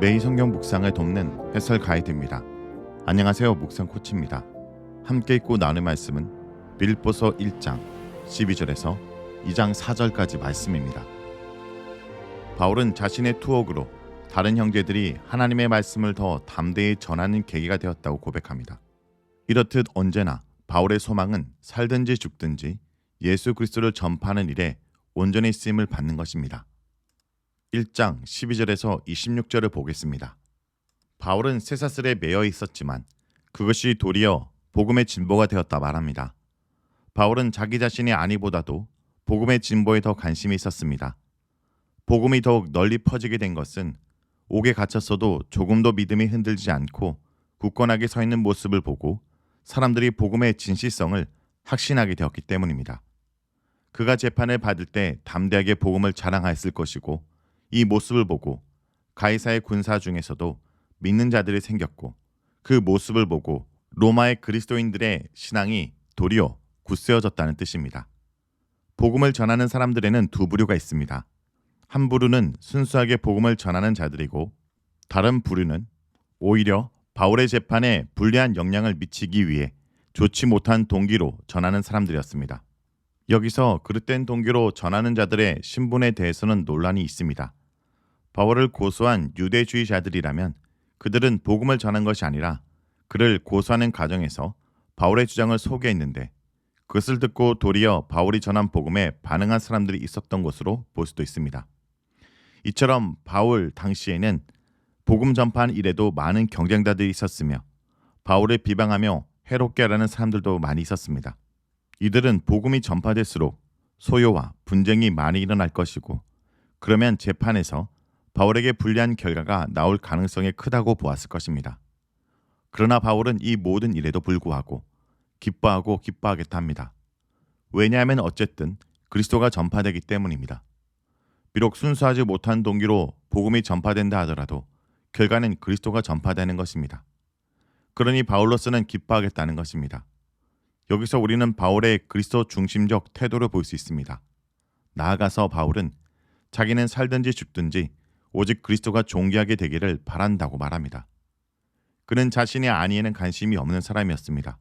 매일 성경 묵상을 돕는 해설 가이드입니다. 안녕하세요. 묵상 코치입니다. 함께 읽고 나눌 말씀은 빌립보서 1장 12절에서 2장 4절까지 말씀입니다. 바울은 자신의 투옥으로 다른 형제들이 하나님의 말씀을 더 담대히 전하는 계기가 되었다고 고백합니다. 이렇듯 언제나 바울의 소망은 살든지 죽든지 예수 그리스도를 전파하는 일에 온전히 쓰임을 받는 것입니다. 1장 12절에서 26절을 보겠습니다. 바울은 쇠사슬에 매여 있었지만 그것이 도리어 복음의 진보가 되었다 말합니다. 바울은 자기 자신의 안위보다도 복음의 진보에 더 관심이 있었습니다. 복음이 더욱 널리 퍼지게 된 것은 옥에 갇혔어도 조금도 믿음이 흔들지 않고 굳건하게 서 있는 모습을 보고 사람들이 복음의 진실성을 확신하게 되었기 때문입니다. 그가 재판을 받을 때 담대하게 복음을 자랑하였을 것이고 이 모습을 보고 가이사의 군사 중에서도 믿는 자들이 생겼고 그 모습을 보고 로마의 그리스도인들의 신앙이 도리어 굳세어졌다는 뜻입니다. 복음을 전하는 사람들에는 두 부류가 있습니다. 한 부류는 순수하게 복음을 전하는 자들이고 다른 부류는 오히려 바울의 재판에 불리한 영향을 미치기 위해 좋지 못한 동기로 전하는 사람들이었습니다. 여기서 그릇된 동기로 전하는 자들의 신분에 대해서는 논란이 있습니다. 바울을 고소한 유대주의자들이라면 그들은 복음을 전한 것이 아니라 그를 고소하는 과정에서 바울의 주장을 소개했는데 그것을 듣고 도리어 바울이 전한 복음에 반응한 사람들이 있었던 것으로 볼 수도 있습니다. 이처럼 바울 당시에는 복음 전파한 일에도 많은 경쟁자들이 있었으며 바울을 비방하며 해롭게 하려는 사람들도 많이 있었습니다. 이들은 복음이 전파될수록 소요와 분쟁이 많이 일어날 것이고 그러면 재판에서 바울에게 불리한 결과가 나올 가능성이 크다고 보았을 것입니다. 그러나 바울은 이 모든 일에도 불구하고 기뻐하고 기뻐하겠다 합니다. 왜냐하면 어쨌든 그리스도가 전파되기 때문입니다. 비록 순수하지 못한 동기로 복음이 전파된다 하더라도 결과는 그리스도가 전파되는 것입니다. 그러니 바울로서는 기뻐하겠다는 것입니다. 여기서 우리는 바울의 그리스도 중심적 태도를 볼 수 있습니다. 나아가서 바울은 자기는 살든지 죽든지 오직 그리스도가 존귀하게 되기를 바란다고 말합니다. 그는 자신의 안위에는 관심이 없는 사람이었습니다.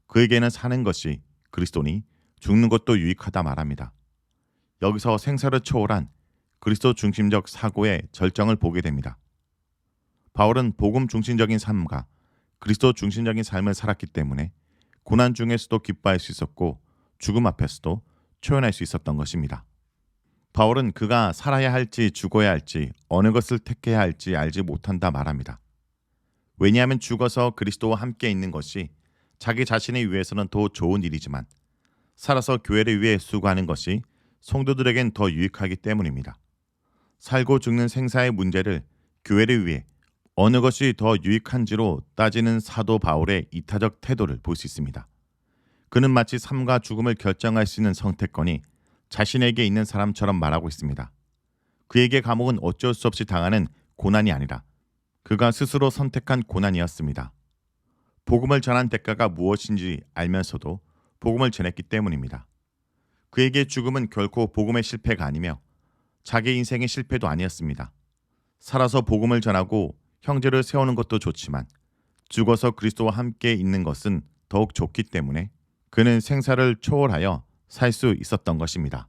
그에게는 사는 것이 그리스도니 죽는 것도 유익하다 말합니다. 여기서 생사를 초월한 그리스도 중심적 사고의 절정을 보게 됩니다. 바울은 복음 중심적인 삶과 그리스도 중심적인 삶을 살았기 때문에 고난 중에서도 기뻐할 수 있었고 죽음 앞에서도 초연할 수 있었던 것입니다. 바울은 그가 살아야 할지 죽어야 할지 어느 것을 택해야 할지 알지 못한다 말합니다. 왜냐하면 죽어서 그리스도와 함께 있는 것이 자기 자신을 위해서는 더 좋은 일이지만 살아서 교회를 위해 수고하는 것이 성도들에겐 더 유익하기 때문입니다. 살고 죽는 생사의 문제를 교회를 위해 어느 것이 더 유익한지로 따지는 사도 바울의 이타적 태도를 볼 수 있습니다. 그는 마치 삶과 죽음을 결정할 수 있는 선택권이 자신에게 있는 사람처럼 말하고 있습니다. 그에게 감옥은 어쩔 수 없이 당하는 고난이 아니라 그가 스스로 선택한 고난이었습니다. 복음을 전한 대가가 무엇인지 알면서도 복음을 전했기 때문입니다. 그에게 죽음은 결코 복음의 실패가 아니며 자기 인생의 실패도 아니었습니다. 살아서 복음을 전하고 형제를 세우는 것도 좋지만 죽어서 그리스도와 함께 있는 것은 더욱 좋기 때문에 그는 생사를 초월하여 살 수 있었던 것입니다.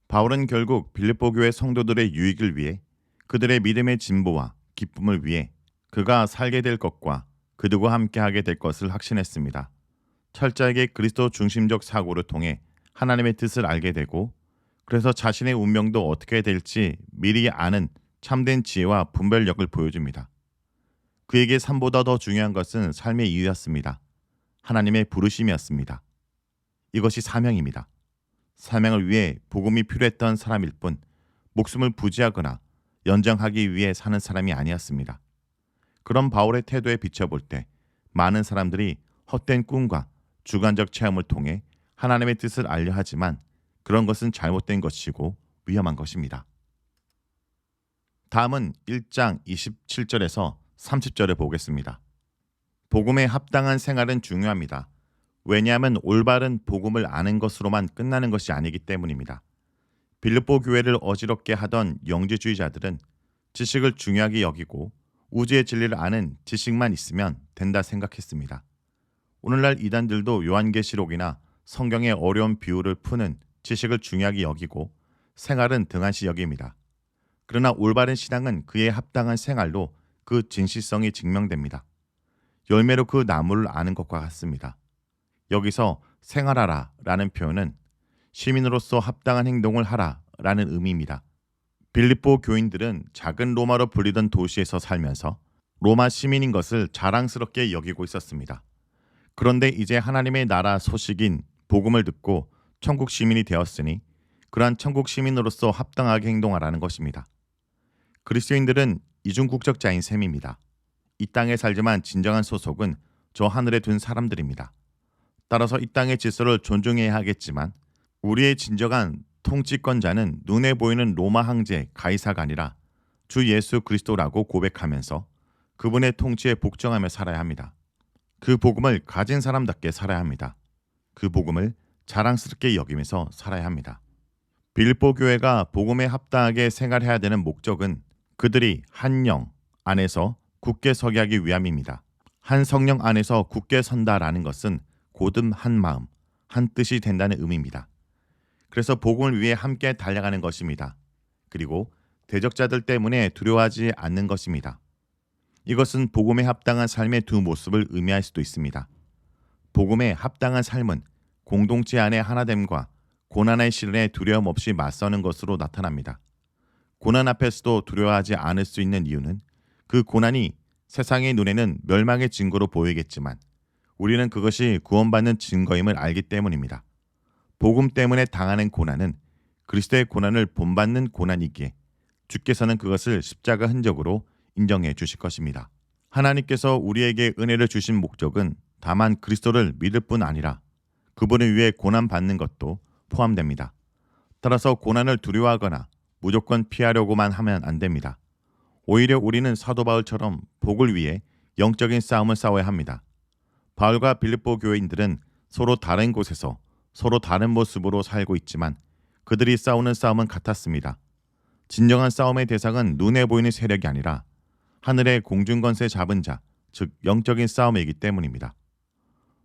바울은 결국 빌립보 교회 성도들의 유익을 위해 그들의 믿음의 진보와 기쁨을 위해 그가 살게 될 것과 그들과 함께하게 될 것을 확신했습니다. 철저하게 그리스도 중심적 사고를 통해 하나님의 뜻을 알게 되고 그래서 자신의 운명도 어떻게 될지 미리 아는 참된 지혜와 분별력을 보여줍니다. 그에게 삶보다 더 중요한 것은 삶의 이유였습니다. 하나님의 부르심이었습니다. 이것이 사명입니다. 사명을 위해 복음이 필요했던 사람일 뿐 목숨을 부지하거나 연장하기 위해 사는 사람이 아니었습니다. 그런 바울의 태도에 비춰볼 때 많은 사람들이 헛된 꿈과 주관적 체험을 통해 하나님의 뜻을 알려 하지만 그런 것은 잘못된 것이고 위험한 것입니다. 다음은 1장 27절에서 30절을 보겠습니다. 복음에 합당한 생활은 중요합니다. 왜냐하면 올바른 복음을 아는 것으로만 끝나는 것이 아니기 때문입니다. 빌립보 교회를 어지럽게 하던 영지주의자들은 지식을 중요하게 여기고 우주의 진리를 아는 지식만 있으면 된다 생각했습니다. 오늘날 이단들도 요한계시록이나 성경의 어려운 비유를 푸는 지식을 중요하게 여기고 생활은 등한시 여깁니다. 그러나 올바른 신앙은 그에 합당한 생활로 그 진실성이 증명됩니다. 열매로 그 나무를 아는 것과 같습니다. 여기서 생활하라 라는 표현은 시민으로서 합당한 행동을 하라 라는 의미입니다. 빌립보 교인들은 작은 로마로 불리던 도시에서 살면서 로마 시민인 것을 자랑스럽게 여기고 있었습니다. 그런데 이제 하나님의 나라 소식인 복음을 듣고 천국 시민이 되었으니 그러한 천국 시민으로서 합당하게 행동하라는 것입니다. 그리스도인들은 이중국적자인 셈입니다. 이 땅에 살지만 진정한 소속은 저 하늘에 둔 사람들입니다. 따라서 이 땅의 질서를 존중해야 하겠지만 우리의 진정한 통치권자는 눈에 보이는 로마 황제 가이사가 아니라 주 예수 그리스도라고 고백하면서 그분의 통치에 복종하며 살아야 합니다. 그 복음을 가진 사람답게 살아야 합니다. 그 복음을 자랑스럽게 여기면서 살아야 합니다. 빌립보 교회가 복음에 합당하게 생활해야 되는 목적은 그들이 한 영 안에서 굳게 서게 하기 위함입니다. 한 성령 안에서 굳게 선다라는 것은 곧음 한 마음, 한 뜻이 된다는 의미입니다. 그래서 복음을 위해 함께 달려가는 것입니다. 그리고 대적자들 때문에 두려워하지 않는 것입니다. 이것은 복음에 합당한 삶의 두 모습을 의미할 수도 있습니다. 복음에 합당한 삶은 공동체 안의 하나됨과 고난의 시련에 두려움 없이 맞서는 것으로 나타납니다. 고난 앞에서도 두려워하지 않을 수 있는 이유는 그 고난이 세상의 눈에는 멸망의 증거로 보이겠지만 우리는 그것이 구원받는 증거임을 알기 때문입니다. 복음 때문에 당하는 고난은 그리스도의 고난을 본받는 고난이기에 주께서는 그것을 십자가 흔적으로 인정해 주실 것입니다. 하나님께서 우리에게 은혜를 주신 목적은 다만 그리스도를 믿을 뿐 아니라 그분을 위해 고난받는 것도 포함됩니다. 따라서 고난을 두려워하거나 무조건 피하려고만 하면 안 됩니다. 오히려 우리는 사도 바울처럼 복을 위해 영적인 싸움을 싸워야 합니다. 바울과 빌립보 교인들은 서로 다른 곳에서 서로 다른 모습으로 살고 있지만 그들이 싸우는 싸움은 같았습니다. 진정한 싸움의 대상은 눈에 보이는 세력이 아니라 하늘의 공중권세 잡은 자, 즉 영적인 싸움이기 때문입니다.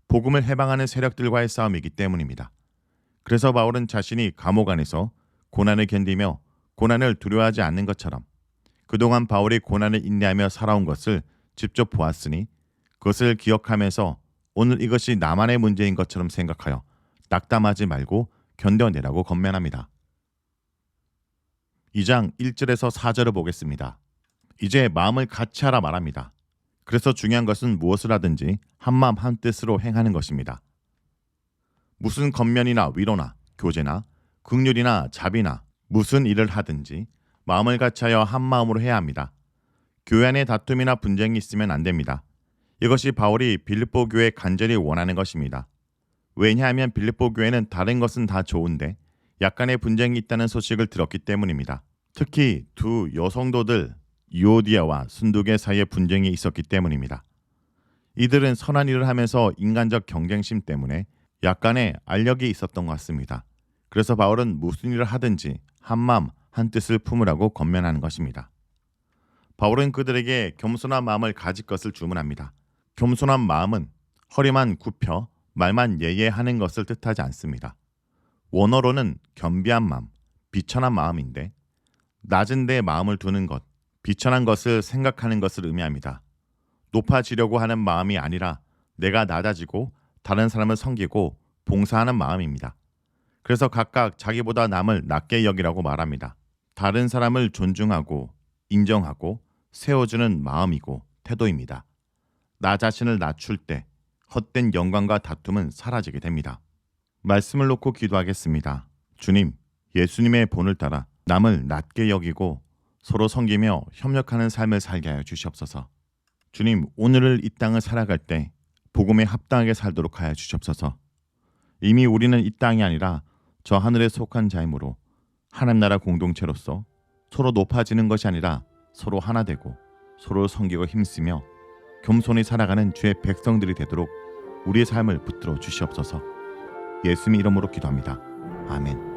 복음을 해방하는 세력들과의 싸움이기 때문입니다. 그래서 바울은 자신이 감옥 안에서 고난을 견디며 고난을 두려워하지 않는 것처럼 그동안 바울이 고난을 인내하며 살아온 것을 직접 보았으니 그것을 기억하면서 오늘 이것이 나만의 문제인 것처럼 생각하여 낙담하지 말고 견뎌내라고 권면합니다. 2장 1절에서 4절을 보겠습니다. 이제 마음을 같이 하라 말합니다. 그래서 중요한 것은 무엇을 하든지 한마음 한뜻으로 행하는 것입니다. 무슨 겉면이나 위로나 교제나 긍휼이나 자비나 무슨 일을 하든지 마음을 같이하여 한마음으로 해야 합니다. 교회 안에 다툼이나 분쟁이 있으면 안 됩니다. 이것이 바울이 빌립보 교회에 간절히 원하는 것입니다. 왜냐하면 빌립보 교회는 다른 것은 다 좋은데 약간의 분쟁이 있다는 소식을 들었기 때문입니다. 특히 두 여성도들 유오디아와 순두계 사이에 분쟁이 있었기 때문입니다. 이들은 선한 일을 하면서 인간적 경쟁심 때문에 약간의 알력이 있었던 것 같습니다. 그래서 바울은 무슨 일을 하든지 한마음 한뜻을 품으라고 권면하는 것입니다. 바울은 그들에게 겸손한 마음을 가질 것을 주문합니다. 겸손한 마음은 허리만 굽혀 말만 예예하는 것을 뜻하지 않습니다. 원어로는 겸비한 마음, 비천한 마음인데 낮은 데 마음을 두는 것, 비천한 것을 생각하는 것을 의미합니다. 높아지려고 하는 마음이 아니라 내가 낮아지고 다른 사람을 섬기고 봉사하는 마음입니다. 그래서 각각 자기보다 남을 낮게 여기라고 말합니다. 다른 사람을 존중하고 인정하고 세워주는 마음이고 태도입니다. 나 자신을 낮출 때 헛된 영광과 다툼은 사라지게 됩니다. 말씀을 놓고 기도하겠습니다. 주님, 예수님의 본을 따라 남을 낮게 여기고 서로 섬기며 협력하는 삶을 살게 하여 주시옵소서. 주님, 오늘을 이 땅을 살아갈 때 복음에 합당하게 살도록 하여 주시옵소서. 이미 우리는 이 땅이 아니라 저 하늘에 속한 자이므로 하나님 나라 공동체로서 서로 높아지는 것이 아니라 서로 하나 되고 서로 섬기고 힘쓰며 겸손히 살아가는 주의 백성들이 되도록 우리의 삶을 붙들어 주시옵소서. 예수님 이름으로 기도합니다. 아멘.